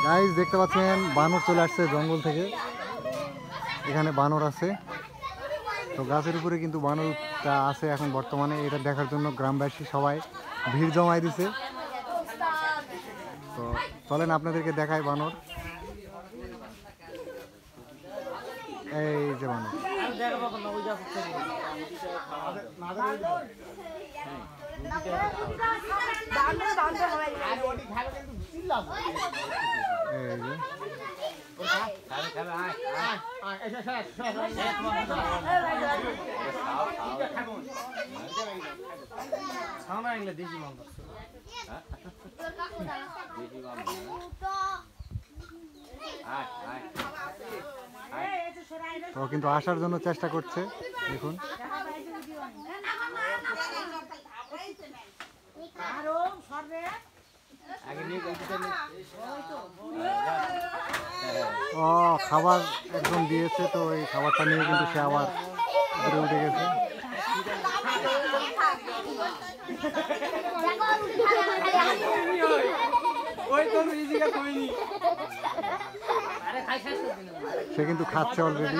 Guys দেখতে পাচ্ছেন বানর চলে আসছে জঙ্গল থেকে। এখানে বানর আছে, তো গাছের উপরে কিন্তু বানরটা আছে এখন বর্তমানে। এটা দেখার জন্য গ্রামবাসী সবাই ভিড় জমাই দিছে। তো চলেন আপনাদেরকে দেখাই বানর। এই যে বানর, তো কিন্তু আসার জন্য চেষ্টা করছে। দেখুন ও খাবার একদম দিয়েছে, তো এই খাবারটা নিয়ে কিন্তু সে আবার উপরে উঠে গেছে। সে কিন্তু খাচ্ছে অলরেডি।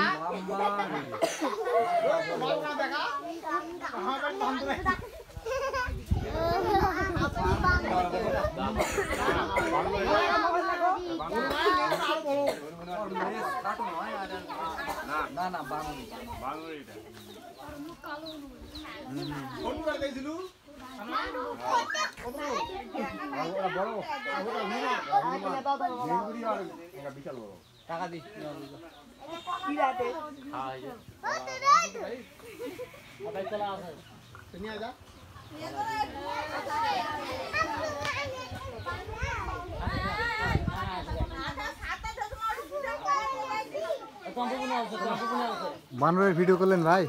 বানরের ভিডিও করলেন ভাই?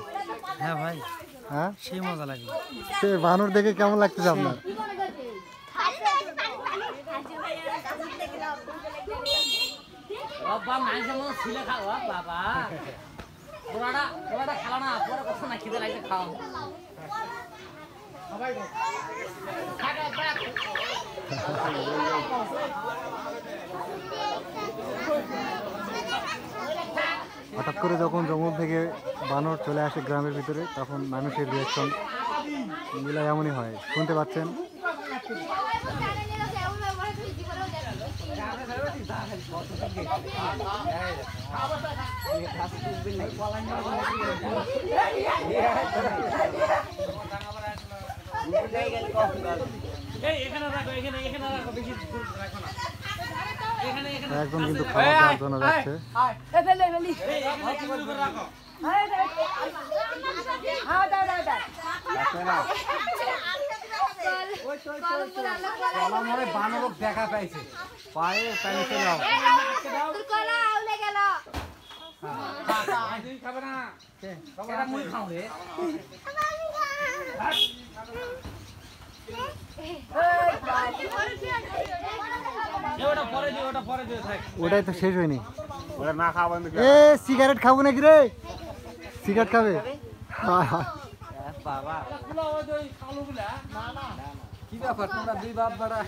হ্যাঁ ভাই, হ্যাঁ সেই মজা লাগলো। সে বানর দেখে কেমন লাগতেছে আপনার? হঠাৎ করে যখন জঙ্গল থেকে বানর চলে আসে গ্রামের ভিতরে, তখন মানুষের রিয়াকশন গুলো এমনই হয়, শুনতে পাচ্ছেন। একদম কিন্তু খাওয়া দাওয়ার জন্য যাচ্ছে। বানর দেখা পাইছে পায়ে পানি চলে ওটাই তো শেষ হয়নি। এ সিগারেট খাবো নাকি রে? সিগারেট খাবে? কি ব্যাপার, তোমরা দুই বাপ বাড়া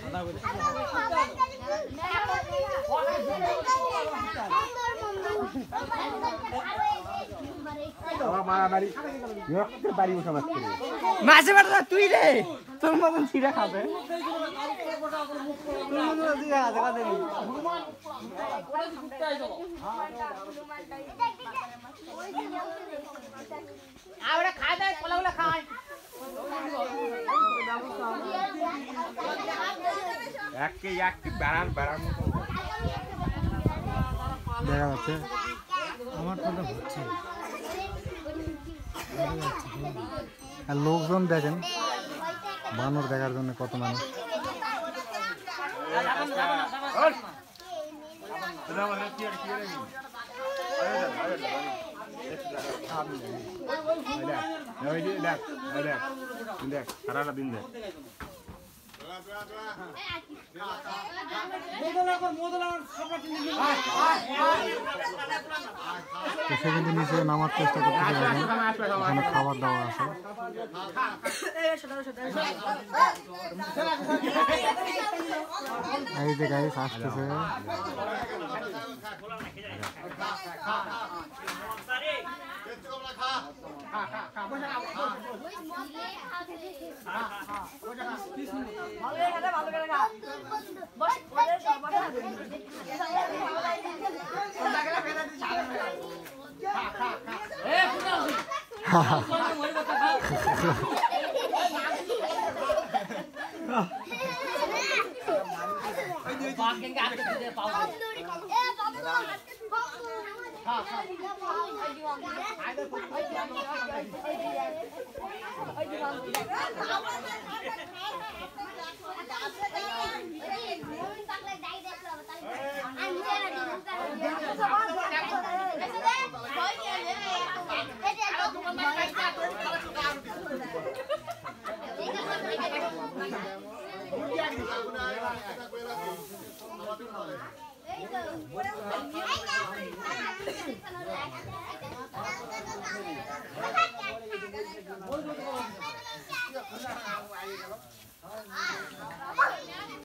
মাঝে মাঝে তুই রে তোর মতন ছিঁড়া খাবে। দেখা যাচ্ছে আমার তো হচ্ছে আর লোকজন দেখেন বানর দেখার জন্য কত মানুষ। তো সে কিন্তু নিচে নামার চেষ্টা করতেছে এখন। এখানে খাবার দাবার আছে। এই যে গাইস আসতেছে।